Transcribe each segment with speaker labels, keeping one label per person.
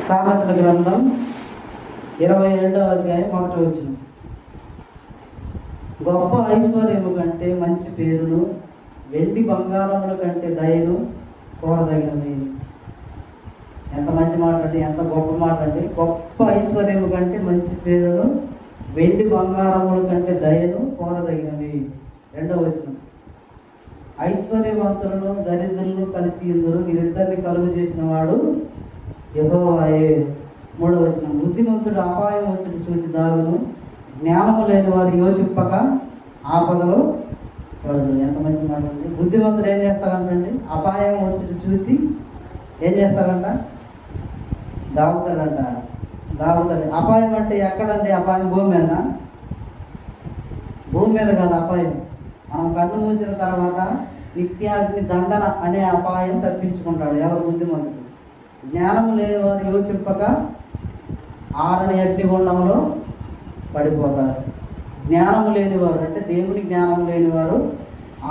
Speaker 1: సామెతల గ్రంథం 22వ అధ్యాయం 1వ వచనం. గొప్ప ఐశ్వర్యము కంటే మంచి పేరును, వెండి బంగారముల కంటే దయను కోరదగినవి. ఎంత మంచి మాట అండి, ఎంత గొప్ప మాట అండి. గొప్ప ఐశ్వర్యము కంటే మంచి పేరును, వెండి బంగారముల కంటే దయను కోరదగినవి. 2వ వచనం. ఐశ్వర్యవంతులను దరిద్రులను కలిసి ఇందురు, వీరిద్దరిని కలుగు చేసిన వాడు యెహోవాయే. 3వ వచనం. బుద్ధిమంతుడు అపాయం వచ్చి చూచి దాగును, జ్ఞానము లేని వారు యోచింపక ఆపదలో పడదు. ఎంత మంచి మాట అండి. బుద్ధిమంతుడు ఏం చేస్తారంటండి, అపాయం వచ్చి చూసి ఏం చేస్తారంట, దాగుతాడంట. అపాయం అంటే ఎక్కడండి? అపాయం భూమి మీదనా? భూమి మీద కాదు అపాయం. మనం కన్ను మూసిన తర్వాత నిత్యాగ్ని దండన అనే అపాయం తప్పించుకుంటాడు ఎవరు? బుద్ధిమంతుడు. జ్ఞానం లేని వారు యోచింపక ఆరని అగ్నిగుండంలో పడిపోతారు. జ్ఞానం లేనివారు అంటే దేవుని జ్ఞానం లేనివారు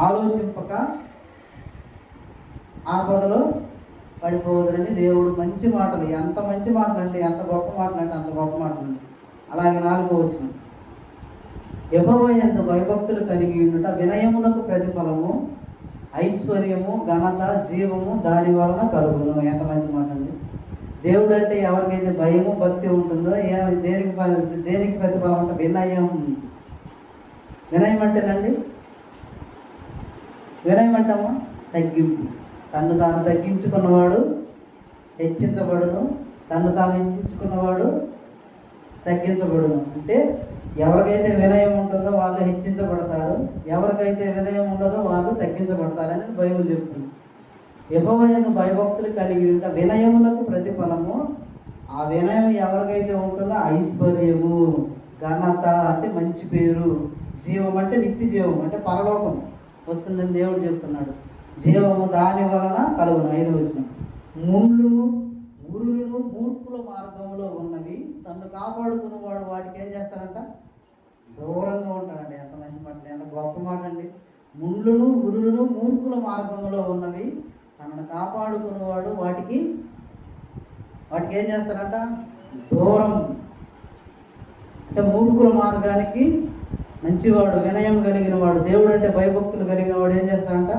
Speaker 1: ఆలోచింపక ఆపదలో పడిపోవద్దని దేవుడు మంచి మాటలు, ఎంత మంచి మాటలు అంటే ఎంత గొప్ప మాటలు అంటే అంత గొప్ప మాటలు. అలాగే 4వ వచనం. యెహోవా యందు భయభక్తులు కలిగి ఉండుట వినయమునకు ప్రతిఫలము, ఐశ్వర్యము, ఘనత, జీవము దాని వలన కలుగును. ఎంత మంచి మాట అండి. దేవుడు అంటే ఎవరికైతే భయము భక్తి ఉంటుందో దేనికి ప్రతిఫలం అంటే వినయం. వినయం అంటేనండి, వినయం అంటామా తగ్గింపు. తను తాను తగ్గించుకున్నవాడు హెచ్చించబడును, తను తాను హెచ్చించుకున్నవాడు తగ్గించబడును. అంటే ఎవరికైతే వినయం ఉంటుందో వాళ్ళు హెచ్చించబడతారు, ఎవరికైతే వినయం ఉండదో వాళ్ళు తగ్గించబడతారని బైబిల్ చెప్తుంది. యెహోవా యందు భయభక్తులు కలిగి ఉంట వినయములకు ప్రతిఫలము. ఆ వినయం ఎవరికైతే ఉంటుందో ఐశ్వర్యము, ఘనత అంటే మంచి పేరు, జీవం అంటే నిత్య జీవం అంటే పరలోకం వస్తుందని దేవుడు చెప్తున్నాడు. జీవము దాని వలన కలుగును. 5వ వచనం. ముళ్ళును ఉరులను మూర్ఖుల మార్గంలో ఉన్నవి, తను కాపాడుకున్నవాడు వాటికి ఏం చేస్తాడంట, దూరంగా ఉంటాడండి. ఎంత మంచి మాట, ఎంత గొప్ప మాట అండి. ముళ్ళును ఉరులను మూర్ఖుల మార్గంలో ఉన్నవి, తనను కాపాడుకున్నవాడు వాటికి ఏం చేస్తాడంట, దూరం. అంటే మూర్ఖుల మార్గానికి మంచివాడు, వినయం కలిగిన వాడు, దేవుడు అంటే భయభక్తులు కలిగిన వాడు ఏం చేస్తాడంట,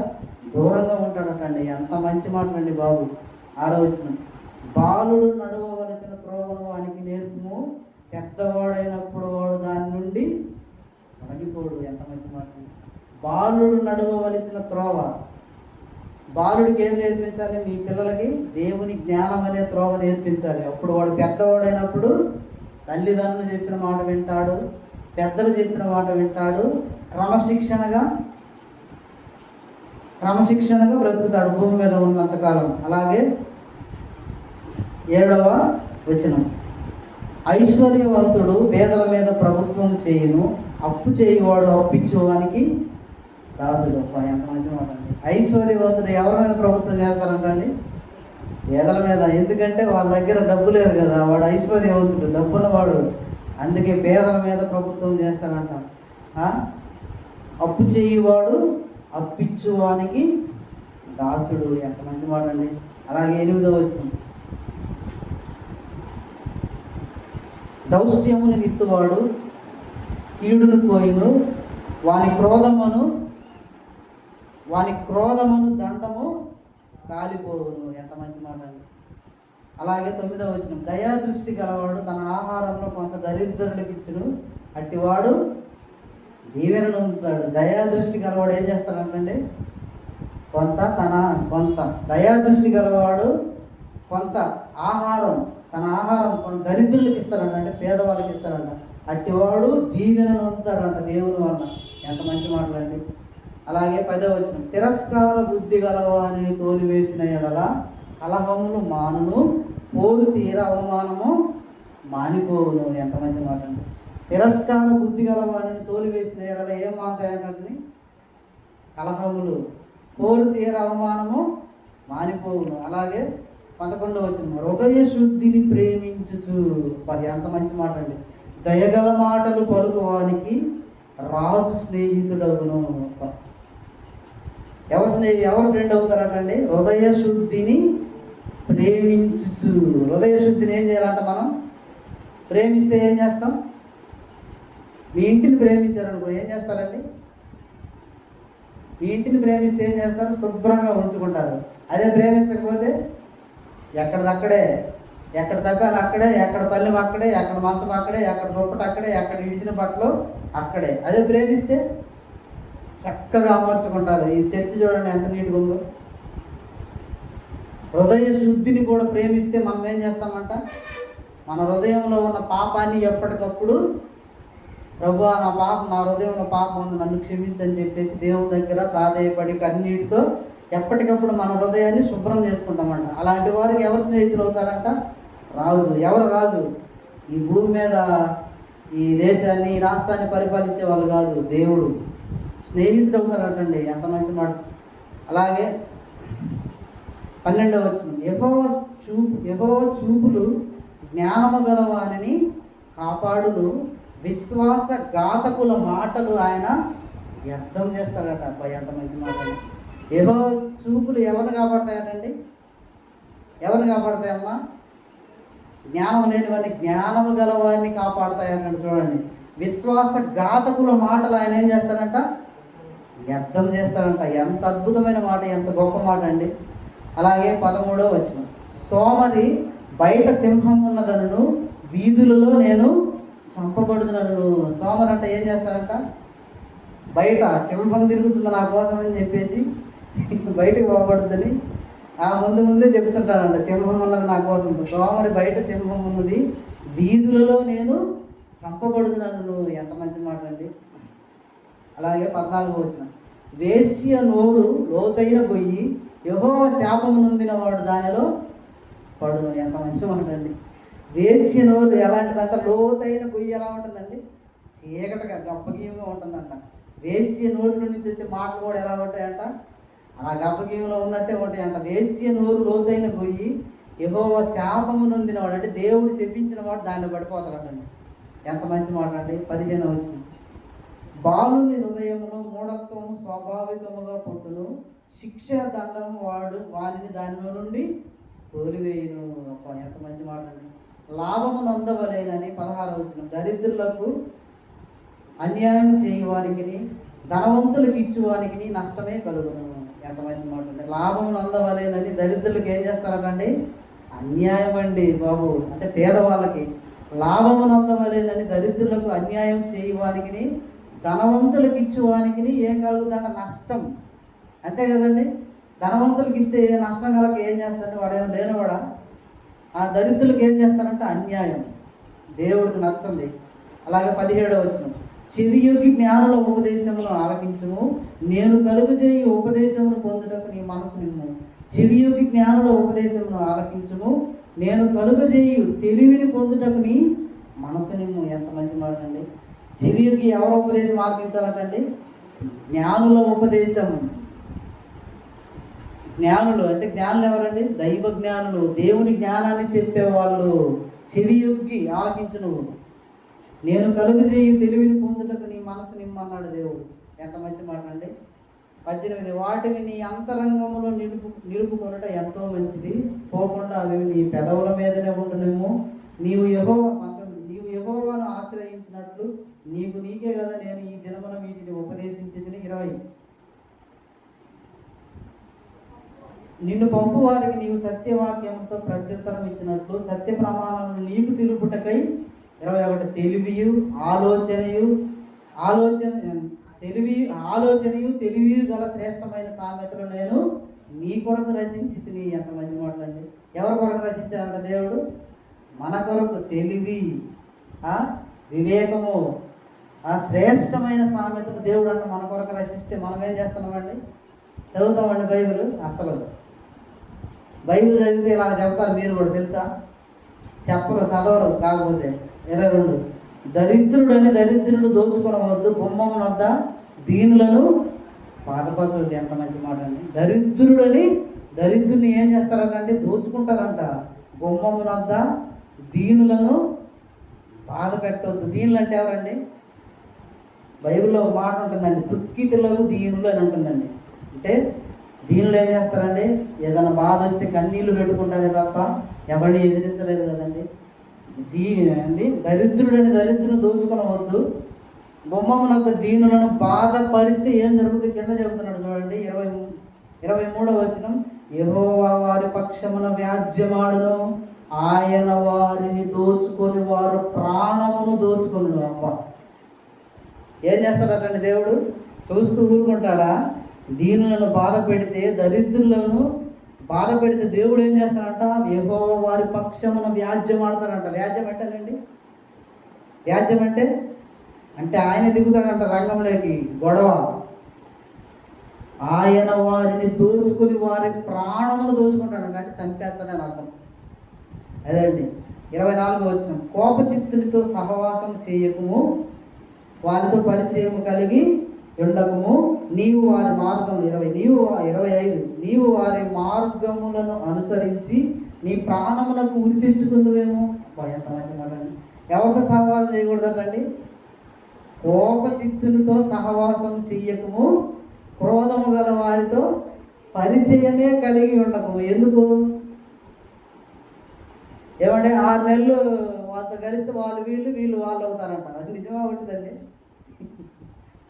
Speaker 1: దూరంగా ఉంటాడట అండి. ఎంత మంచి మాటలండి బాబు. 6వ వచనం. బాలుడు నడవవలసిన త్రోవను వానికి నేర్పుము, పెద్దవాడైనప్పుడు వాడు దాని నుండి తొలగిపోడు. ఎంత మంచి మాట. బాలుడు నడవవలసిన త్రోవ. బాలుడికి ఏం నేర్పించాలి? మీ పిల్లలకి దేవుని జ్ఞానం అనే త్రోవ నేర్పించాలి. అప్పుడు వాడు పెద్దవాడైనప్పుడు తల్లిదండ్రులు చెప్పిన మాట వింటాడు, పెద్దలు చెప్పిన మాట వింటాడు, క్రమశిక్షణగా బ్రతుకుతాడు భూమి మీద ఉన్నంతకాలం. అలాగే 7వ వచనం. ఐశ్వర్యవంతుడు పేదల మీద ప్రభుత్వం చేయును, అప్పు చేయువాడు అప్పిచ్చువానికి దాసుడు. ఎంత మంచి మాట అండి. ఐశ్వర్యవంతుడు ఎవరి మీద ప్రభుత్వం చేస్తారంటండి? పేదల మీద. ఎందుకంటే వాళ్ళ దగ్గర డబ్బు లేదు కదా, వాడు ఐశ్వర్యవంతుడు, డబ్బున్నవాడు. అందుకే పేదల మీద ప్రభుత్వం చేస్తాడంట. అప్పు చేయువాడు అప్పిచ్చువానికి దాసుడు. ఎంత మంచి మాట అండి. అలాగే 8వ వచనం. దౌష్ట్యమును విత్తువాడు కీడును కోయును, వాని క్రోధమును దండము కాలిపోవును. ఎంత మంచి మాట అండి. అలాగే 9వ వచనం. దయాదృష్టి గలవాడు తన ఆహారంలో కొంత దరిద్రులకు ఇచ్చును, అట్టివాడు దీవెనను పొందుతాడు. దయాదృష్టి గలవాడు ఏం చేస్తాడంటండి, కొంత దయాదృష్టి గలవాడు కొంత తన ఆహారం దరిద్రులకు ఇస్తాడంట, అంటే పేదవాళ్ళకి ఇస్తాడంట. అట్టివాడు దీవెనను పొందుతాడంట దేవుని వలన. ఎంత మంచి మాటలండి. అలాగే 10వ వచనం. తిరస్కార బుద్ధి గలవానిని తోలివేసిన ఎడల కలహములు మానును, పోరు తీర అవమానము మానిపోవును. ఎంత మంచి మాట అండి. తిరస్కార బుద్ధి గలవానిని తోలివేసిన ఎడల ఏం మానుతాయంటే కలహములు, పోరు తీర అవమానము మానిపోవును. అలాగే 11వ వచనం. హృదయ శుద్ధిని ప్రేమించుచు. ఎంత మంచి మాట అండి. దయగల మాటలు పలుకువానికి రాజు స్నేహితుడగును. ఎవరు ఫ్రెండ్ అవుతారటండి? హృదయ శుద్ధిని ప్రేమించుచు. హృదయ శుద్ధిని ఏం చేయాలంట మనం? ప్రేమిస్తే ఏం చేస్తాం? మీ ఇంటిని ప్రేమించారనుకో ఏం చేస్తారండి? మీ ఇంటిని ప్రేమిస్తే ఏం చేస్తారు? శుభ్రంగా ఉంచుకుంటారు. అదే ప్రేమించకపోతే ఎక్కడిదక్కడే, ఎక్కడ తప్పాలి అక్కడే, ఎక్కడ పల్లెం అక్కడే, ఎక్కడ మంచం అక్కడే, ఎక్కడ దుప్పటి అక్కడే, ఎక్కడ ఇడిచిన బట్టలు అక్కడే. అదే ప్రేమిస్తే చక్కగా అమర్చుకుంటారు. ఈ చర్చి చూడండి ఎంత నీట్గా ఉందో. హృదయ శుద్ధిని కూడా ప్రేమిస్తే మనం ఏం చేస్తామంట? మన హృదయంలో ఉన్న పాపాన్ని ఎప్పటికప్పుడు ప్రభు నా హృదయంలో పాపం ఉంది, నన్ను క్షమించని చెప్పేసి దేవుని దగ్గర ప్రాధేయపడి కన్నీటితో ఎప్పటికప్పుడు మన హృదయాన్ని శుభ్రం చేసుకుంటామంట. అలాంటి వారికి ఎవరు స్నేహితులు అవుతారంట? రాజు. ఎవరు రాజు? ఈ భూమి మీద ఈ దేశాన్ని, ఈ రాష్ట్రాన్ని పరిపాలించే వాళ్ళు కాదు, దేవుడు స్నేహితుడు అవుతాడంటండి. ఎంత మంచి మాట. అలాగే 12వ వచనం, యెహోవా చూపులు జ్ఞానము గలవానిని కాపాడును, విశ్వాసఘాతకుల మాటలు ఆయన వ్యర్థం చేస్తాడట. అబ్బాయి ఎంత మంచి మాటలు. యెహోవా చూపులు ఎవరిని కాపాడతాయటండి? ఎవరిని కాపాడతాయమ్మా? జ్ఞానం లేనివాడిని జ్ఞానము గలవాడిని కాపాడతాయంట. చూడండి, విశ్వాసఘాతకుల మాటలు ఆయన ఏం చేస్తాడంట? వ్యర్థం చేస్తాడంట. ఎంత అద్భుతమైన మాట, ఎంత గొప్ప మాట అండి. అలాగే 13వ వచనం, సోమరి బయట సింహం ఉన్నదను, వీధులలో నేను చంపబడుతున్నను. సోమరి అంటే ఏం చేస్తాడంట? బయట సింహం తిరుగుతుంది నా కోసం అని చెప్పేసి బయటకు పోకూడదని ముందే చెప్తుంటాడంట. సింహం ఉన్నది నా కోసం, సోమరి బయట సింహం ఉన్నది, వీధులలో నేను చంపబడుతున్నాను. ఎంత మంచి మాట అండి. అలాగే 14వ వచనం, వేశ్య నోరు లోతైన గొయ్యి, యెహోవా శాపము నొందిన వాడు దానిలో పడును. ఎంత మంచి మాట అండి. వేశ్య నోరు ఎలాంటిదంట? లోతైన గొయ్యి. ఎలా ఉంటుందండి? చీకటిగా గప్పగీయంగా ఉంటుందంట. వేశ్య నోట్ల నుంచి వచ్చే మాటలు కూడా ఎలా ఉంటాయంట? ఆ గప్పగీయంలో ఉన్నట్టే ఉంటాయంట. వేశ్య నోరు లోతైన గొయ్యి, యెహోవా శాపము నొందినవాడు, అంటే దేవుడు శపించిన వాడు దానిలో పడిపోతాడండి. ఎంత మంచి మాట అండి. 15వ వచనం, బాలుని హృదయంలో మూఢత్వము స్వాభావికముగా పుట్టును, శిక్ష దండము వాడు వానిని దానిలో నుండి తోలివేయును. ఎంత మంచి మాట అండి. లాభము నొందవలేనని 16వ వచనం, దరిద్రులకు అన్యాయం చేయవానికి ధనవంతులకు ఇచ్చువానికి నష్టమే కలుగును. ఎంత మంచి మాట అండి. లాభము నొందవలేనని దరిద్రులకు ఏం చేస్తారటండి? అన్యాయం అండి బాబు. అంటే పేదవాళ్ళకి లాభము నొందవలేనని దరిద్రులకు అన్యాయం చేయవానికి ధనవంతులకు ఇచ్చువానికి ఏం కలుగుతుందంట? నష్టం. అంతే కదండి. ధనవంతులకు ఇస్తే నష్టం కలక ఏం చేస్తాడంటే వాడేమో లేనివాడా? ఆ దరిద్రులకు ఏం చేస్తారంటే అన్యాయం. దేవుడికి నచ్చంది. అలాగే 17వ వచనం, చెవియొగ్గి జ్ఞానుల ఉపదేశమును ఆలకించుము, నేను కలుగజేయి ఉపదేశమును పొందుటకు నీ మనసు నిమ్ము. చెవియొగ్గి జ్ఞానుల ఉపదేశమును ఆలకించుము, నేను కలుగజేయు తెలివిని పొందుటకు నీ మనసు నిమ్ము. ఎంత మంచి మాట అండి. చెవియొగ్గి ఎవరు ఉపదేశం ఆలకించాలంటండి? జ్ఞానుల ఉపదేశం. జ్ఞానులు అంటే జ్ఞానులు ఎవరండి? దైవ జ్ఞానులు, దేవుని జ్ఞానాన్ని చెప్పేవాళ్ళు. చెవియొగ్గి ఆలకించు నువ్వు, నేను కలుగజేయి తెలివిని పొందుటకు నీ మనసు నిమ్మన్నాడు దేవుడు. ఎంత మంచి మాట అండి. 18, వాటిని నీ అంతరంగములో నిలుపుకొనుట ఎంతో మంచిది, పోకుండా అవి నీ పెదవుల మీదనే ఉండునేమో. నీవు యెహోవాను ఆశ్రయించినట్లు నీకే కదా నేను ఈ దినమున వీటిని ఉపదేశించింది. 20, నిన్ను పంపు వారికి నీవు సత్యవాక్యంతో ప్రత్యుత్తరం ఇచ్చినట్లు సత్య ప్రమాణములు నీకు తెలుపుటకై. 21, తెలివి గల శ్రేష్టమైన సామెతలు నేను నీ కొరకు రచించి తిని. ఎంత మంచి మాటలండి. ఎవరి కొరకు రచించాడంట దేవుడు? మన కొరకు. తెలివి, వివేకము, శ్రేష్టమైన సామెతలు దేవుడు అంటే మన కొరకు రచిస్తే మనం ఏం చేస్తున్నామండి? చదువుతామండి బైబిల్. అసలు బైబిల్ చదివితే ఇలా చెప్తారు మీరు కూడా తెలుసా? చెప్పరు, చదవరు. కాకపోతే 22, దరిద్రుడు దోచుకొనవద్దు, గుమ్మమునొద్ద దీనులను బాధపరచవద్దు. ఎంత మంచి మాట అండి. దరిద్రుని ఏం చేస్తారంటే దోచుకుంటారంట. గుమ్మమునొద్ద దీనులను బాధ పెట్టవద్దు. దీనులు అంటే ఎవరండి? బైబిల్లో ఒక మాట ఉంటుందండి, దుఃఖితులకు దీనులు అని ఉంటుందండి. అంటే దీనిలో ఏం చేస్తారండి? ఏదైనా బాధ వస్తే కన్నీళ్లు పెట్టుకుంటారే తప్ప ఎవరిని ఎదిరించలేదు కదండి. దరిద్రుని దోచుకొనవద్దు, బొమ్మమునంత దీనులను బాధపరిస్తే ఏం జరుగుతుంది కింద చెబుతున్నాడు చూడండి. 23వ వచనం, యెహోవా వారి పక్షమున వ్యాజ్యమాడును, ఆయన వారిని దోచుకొని వారు ప్రాణమును దోచుకొను. అబ్బా, ఏం చేస్తారటండి? దేవుడు చూస్తూ ఊరుకుంటాడా? దీనులను బాధ పెడితే, దరిద్రులను బాధ పెడితే దేవుడు ఏం చేస్తాడంట? యెహోవా వారి పక్షమున వ్యాజ్యం ఆడతాడంట. వ్యాజ్యం అంటేనండి, వ్యాజ్యం అంటే ఆయన దిగుతాడంట రంగంలోకి, గొడవ. ఆయన వారిని దోచుకుని వారి ప్రాణమును దోచుకుంటాడంట, అంటే చంపేస్తాడని అర్థం. అదండి 24వ వచనం, కోపచిత్తునితో సహవాసం చేయకము, వారితో పరిచయం కలిగి ఉండకము, నీవు వారి మార్గం 25 నీవు వారి మార్గములను అనుసరించి నీ ప్రాణమునకు ఉరి తెచ్చుకుందువేమో. ఎంత మంచి మాట అండి. ఎవరితో సహవాసం చేయకూడదండి? కోపచిత్తునితో సహవాసం చెయ్యకము, క్రోధము గల వారితో పరిచయమే కలిగి ఉండకము. ఎందుకు? ఏమంటే 6 నెలలు వాళ్ళతో కలిస్తే వాళ్ళు వీళ్ళు వాళ్ళు అవుతారంట. అది నిజమా ఉంటుందండి?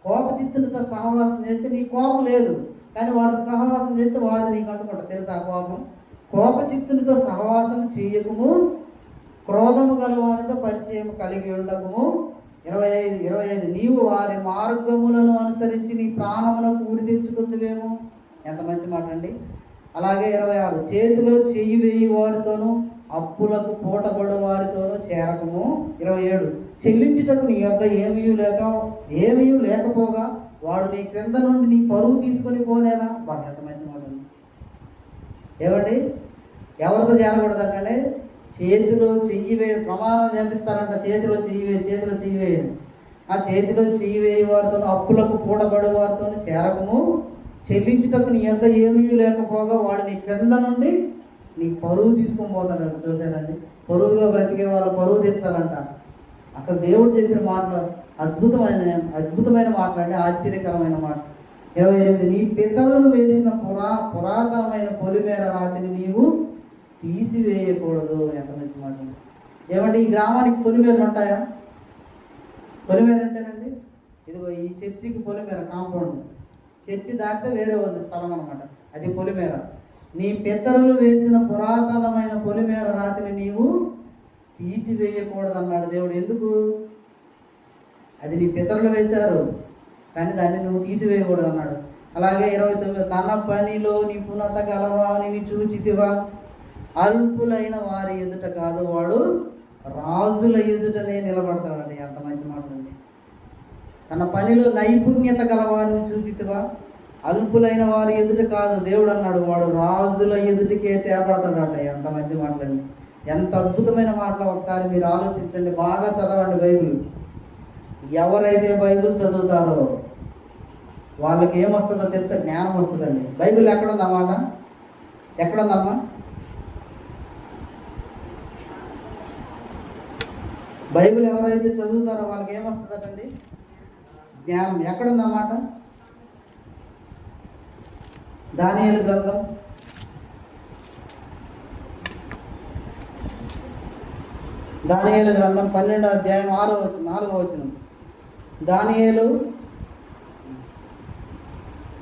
Speaker 1: కోపచిత్తునితో సహవాసం చేస్తే నీ కోపం లేదు, కానీ వాడితో సహవాసం చేస్తే వాడిది నీకు అంటుకుంటా, తెలుసా కోపం? కోపచిత్తునితో సహవాసం చేయకము, క్రోధము గల వారితో పరిచయం కలిగి ఉండకము. 25 నీవు వారి మార్గములను అనుసరించి నీ ప్రాణమునకు ఉరి తెచ్చుకుందువేమో. ఎంత మంచి మాట అండి. అలాగే 26 చేతిలో చెయ్యి వేయి వారితోనూ అప్పులకు పూటబడు వారితోనూ చేరకము. 27 చెల్లించుటకు నీ యొద్ద ఏమీ లేకపోగా వాడు నీ క్రింద నుండి నీ పరువు తీసుకొని పోనేలా. బాగా ఎంత మంచి మాట అండి. ఏమండి, ఎవరితో చేరకూడదంటే చేతిలో చెయ్యి వేయి, ప్రమాణం చేపిస్తారంట. చేతిలో చెయ్యి వేయను. ఆ చేతిలో చెయ్యి వేయి వారితోనూ అప్పులకు పూటబడి వారితోనూ చేరకము. చెల్లించుటకు నీ యొద్ద ఏమీ లేకపోగా వాడు నీ క్రింద నుండి నీ పరువు తీసుకొని పోతాడంట. చూశారండి, పరువుగా బ్రతికే వాళ్ళు పరువు తీస్తారంట. అసలు దేవుడు చెప్పిన మాటలు అద్భుతమైన మాటలు అండి, ఆశ్చర్యకరమైన మాట. 28 నీ పితరులు వేసిన పురాతనమైన పొలిమేర రాతిని నీవు తీసివేయకూడదు. ఎంత మంచి మాట. ఏమంటే ఈ గ్రామానికి పొలిమేరలు ఉంటాయా? పొలిమేర అంటేనండి, ఇదిగో ఈ చర్చికి పొలిమేర, కాంపౌండ్. చర్చి దాటితే వేరే ఉంది స్థలం అనమాట, అది పొలిమేర. నీ పితరులు వేసిన పురాతనమైన పొలిమేర రాతిని నీవు తీసివేయకూడదు అన్నాడు దేవుడు. ఎందుకు? అది నీ పితరులు వేశారు, కానీ దాన్ని నువ్వు తీసివేయకూడదు అన్నాడు. అలాగే 29 తన పనిలో నిపుణత గలవాని చూచితివా, అల్పులైన వారి ఎదుట కాదు, వాడు రాజుల ఎదుటనే నిలబడతాడండి. ఎంత మంచి మాట ఉంది. తన పనిలో నైపుణ్యత గలవారిని చూచితివా, అల్పులైన వారి ఎదుట కాదు, దేవుడు అన్నాడు, వాడు రాజుల ఎదుటికే తేపడతాడట. ఎంత మంచి మాటలండి, ఎంత అద్భుతమైన మాటలు. ఒకసారి మీరు ఆలోచించండి, బాగా చదవండి బైబిల్. ఎవరైతే బైబిల్ చదువుతారో వాళ్ళకి ఏమొస్తుందో తెలుసా? జ్ఞానం వస్తుందండి. బైబిల్ ఎక్కడుందన్నమాట? ఎక్కడుందమ్మా? బైబిల్ ఎవరైతే చదువుతారో వాళ్ళకి ఏమొస్తుందటండి? జ్ఞానం. ఎక్కడుందన్నమాట? దానియేలు గ్రంథం 12వ అధ్యాయం 4వ వచనం. దానియేలు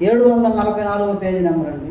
Speaker 1: 744 పేజీ నెంబర్ అండి.